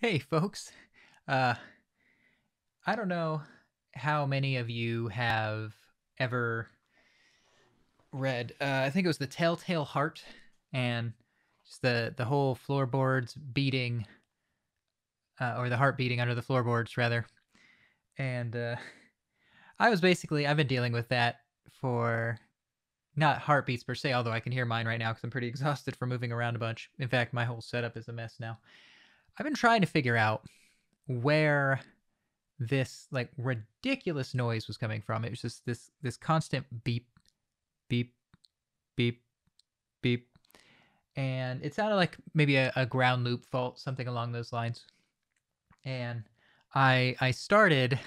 Hey, folks. Uh, I don't know how many of you have ever read. I think it was the Telltale Heart, and just the whole floorboards beating, or the heart beating under the floorboards, rather. And I've been dealing with that for not heartbeats per se, although I can hear mine right now because I'm pretty exhausted from moving around a bunch. In fact, my whole setup is a mess now. I've been trying to figure out where this like ridiculous noise was coming from. It was just this constant beep, beep, beep, beep, and it sounded like maybe a ground loop fault, something along those lines. And I started,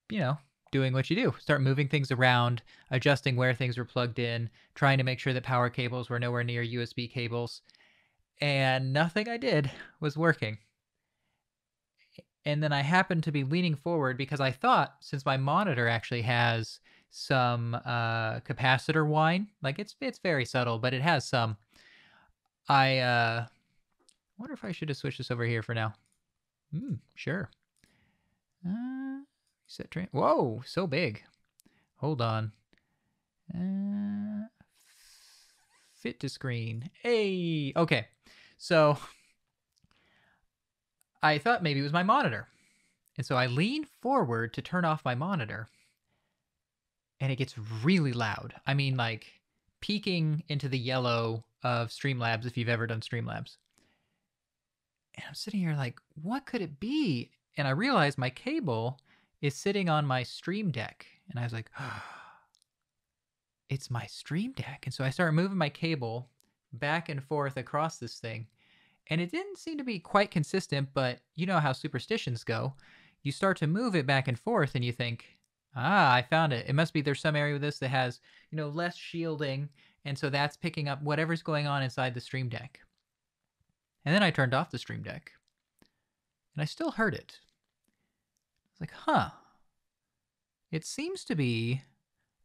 you know, doing what you do: start moving things around, adjusting where things were plugged in, trying to make sure that power cables were nowhere near USB cables, and nothing I did was working. And then I happened to be leaning forward because I thought, since my monitor actually has some capacitor whine, like it's very subtle, but it has some. I wonder if I should have switched this over here for now. Sure. Set train. Whoa, so big. Hold on. Uh, fit to screen. Hey, okay. So I thought maybe it was my monitor. And so I leaned forward to turn off my monitor, and it gets really loud. I mean, like peeking into the yellow of Streamlabs if you've ever done Streamlabs. And I'm sitting here like, what could it be? And I realized my cable is sitting on my Stream Deck. And I was like, oh, it's my Stream Deck. And so I started moving my cable back and forth across this thing. And it didn't seem to be quite consistent, but you know how superstitions go. You start to move it back and forth and you think, I found it. It must be there's some area with this that has, less shielding. And so that's picking up whatever's going on inside the Stream Deck. And then I turned off the Stream Deck. And I still heard it. I was like, huh. It seems to be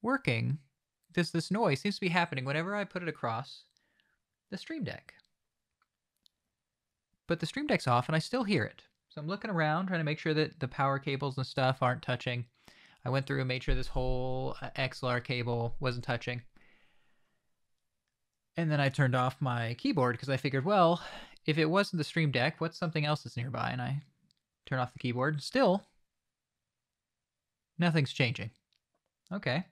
working. This noise seems to be happening whenever I put it across the Stream Deck. But the Stream Deck's off and I still hear it. So I'm looking around trying to make sure that the power cables and stuff aren't touching. I went through and made sure this whole XLR cable wasn't touching. And then I turned off my keyboard because I figured, well, if it wasn't the Stream Deck, what's something else that's nearby? And I turn off the keyboard. Still, nothing's changing. Okay.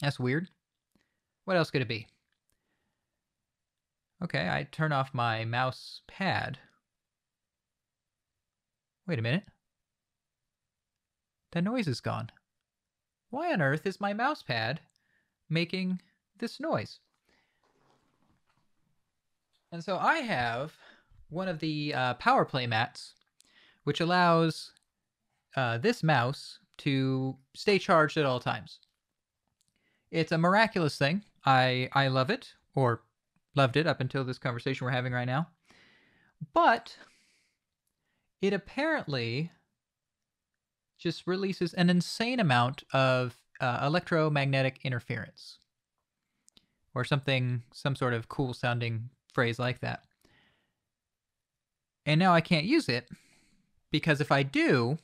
That's weird. What else could it be? Okay, I turn off my mouse pad. Wait a minute. That noise is gone. Why on earth is my mouse pad making this noise? And so I have one of the power play mats, which allows this mouse to stay charged at all times. It's a miraculous thing. I love it, or loved it up until this conversation we're having right now. But it apparently just releases an insane amount of electromagnetic interference, or something, some sort of cool sounding phrase like that. And now I can't use it because if I do,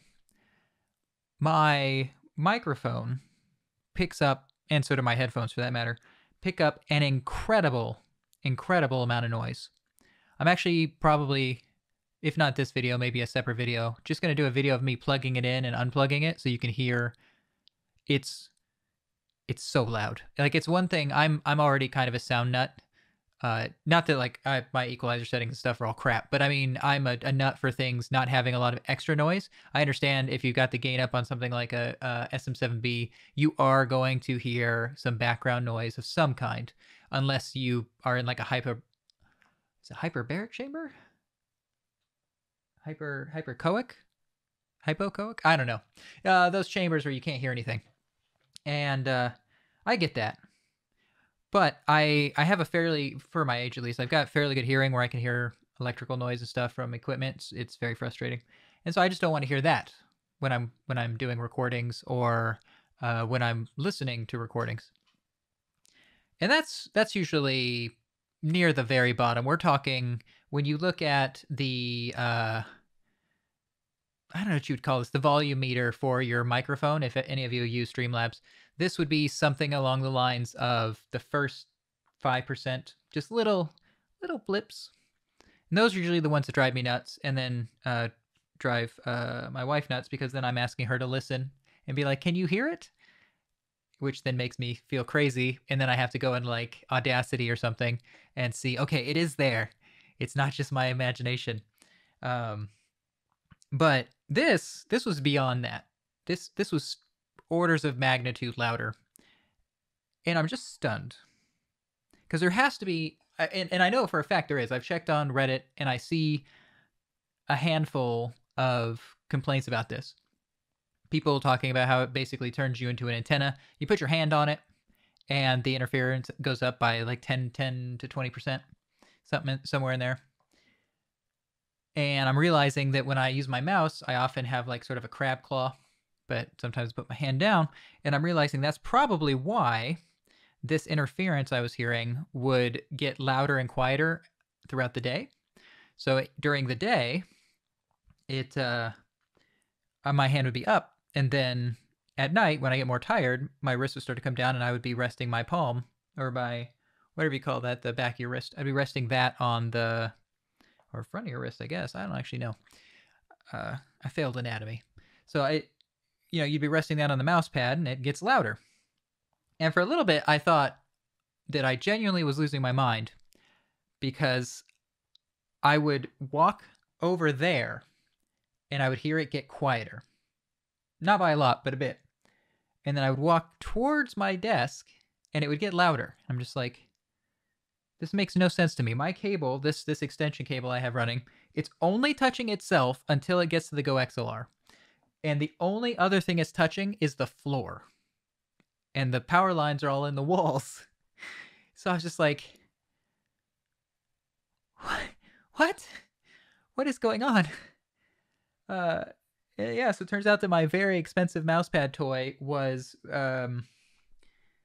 my microphone picks up, and so do my headphones for that matter, pick up an incredible amount of noise. I'm actually probably, if not this video, maybe a separate video, just going to do a video of me plugging it in and unplugging it so you can hear. It's so loud. Like, it's one thing, I'm already kind of a sound nut. Not that like my equalizer settings and stuff are all crap, but I mean, I'm a nut for things not having a lot of extra noise. I understand if you've got the gain up on something like a SM7B, you are going to hear some background noise of some kind, unless you are in like a hyperbaric chamber? Hypercoic? Hypocoic? I don't know. Those chambers where you can't hear anything. And I get that. But I have a fairly, for my age at least, I've got fairly good hearing where I can hear electrical noise and stuff from equipment. It's very frustrating. And so I just don't want to hear that when I'm doing recordings, or when I'm listening to recordings. And that's usually near the very bottom. We're talking when you look at the I don't know what you would call this, the volume meter for your microphone, if any of you use Streamlabs, this would be something along the lines of the first 5%, just little blips. And those are usually the ones that drive me nuts, and then drive my wife nuts, because then I'm asking her to listen and be like, can you hear it? Which then makes me feel crazy, and then I have to go in like Audacity or something and see, okay, it is there. It's not just my imagination. But this was beyond that. This was orders of magnitude louder, and I'm just stunned, because there has to be, and I know for a fact there is. I've checked on Reddit, and I see a handful of complaints about this. People talking about how it basically turns you into an antenna. You put your hand on it, and the interference goes up by like 10 to 20%, somewhere in there. And I'm realizing that when I use my mouse, I often have like sort of a crab claw, but sometimes put my hand down. And I'm realizing that's probably why this interference I was hearing would get louder and quieter throughout the day. So during the day, my hand would be up, and then at night, when I get more tired, my wrist would start to come down, and I would be resting my palm, or my, whatever you call that, the back of your wrist. I'd be resting that on the, or front of your wrist, I guess. I don't actually know. I failed anatomy. So you'd be resting that on the mouse pad, and it gets louder. And for a little bit, I thought that I genuinely was losing my mind, because I would walk over there, and I would hear it get quieter. Not by a lot, but a bit. And then I would walk towards my desk, and it would get louder. I'm just like, this makes no sense to me. My cable, this extension cable I have running, it's only touching itself until it gets to the Go XLR. And the only other thing it's touching is the floor. And the power lines are all in the walls. So I was just like, what? What is going on? Yeah, so it turns out that my very expensive mousepad toy was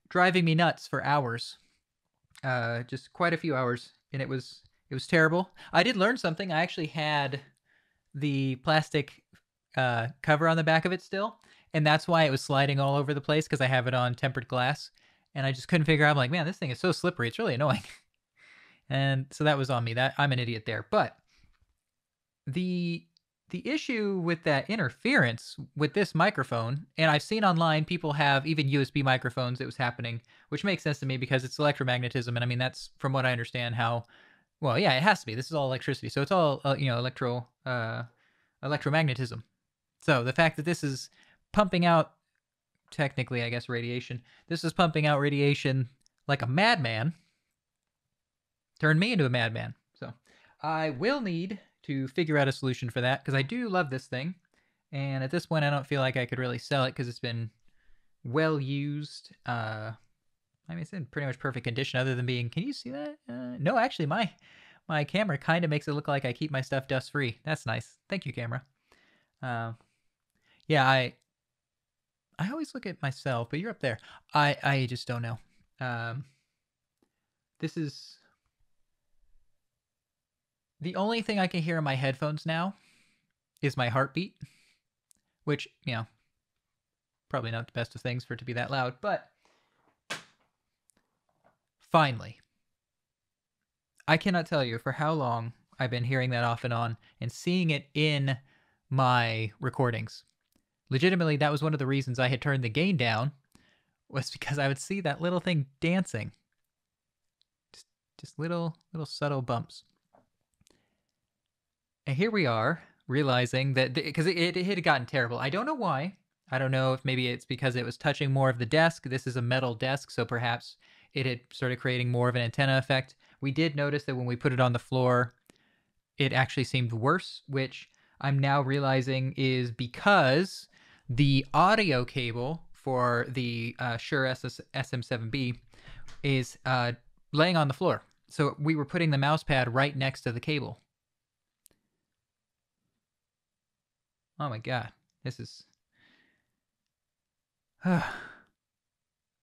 driving me nuts for hours. Just quite a few hours, and it was terrible. I did learn something. I actually had the plastic cover on the back of it still, and that's why it was sliding all over the place, because I have it on tempered glass, and I just couldn't figure out. I'm like, man, this thing is so slippery. It's really annoying. And so that was on me. That I'm an idiot there. But the issue with that interference with this microphone, and I've seen online people have even USB microphones, it was happening, which makes sense to me because it's electromagnetism, and I mean, that's, from what I understand, how, well, yeah, it has to be. This is all electricity, so it's all electromagnetism. So the fact that this is pumping out, technically, I guess, radiation, this is pumping out radiation like a madman, turned me into a madman. So I will need to figure out a solution for that, because I do love this thing, and at this point I don't feel like I could really sell it, because it's been well used. I mean, it's in pretty much perfect condition, other than being, can you see that? No, actually, my camera kind of makes it look like I keep my stuff dust free. That's nice. Thank you, camera. Yeah, I always look at myself, but you're up there. I just don't know. This is the only thing I can hear in my headphones now is my heartbeat, which, probably not the best of things for it to be that loud, but finally, I cannot tell you for how long I've been hearing that off and on and seeing it in my recordings. Legitimately, that was one of the reasons I had turned the gain down, was because I would see that little thing dancing. Just little subtle bumps. And here we are, realizing that, because it had gotten terrible. I don't know why. I don't know if maybe it's because it was touching more of the desk. This is a metal desk, so perhaps it had started creating more of an antenna effect. We did notice that when we put it on the floor, it actually seemed worse, which I'm now realizing is because the audio cable for the Shure SM7B is laying on the floor. So we were putting the mouse pad right next to the cable. Oh my god, this is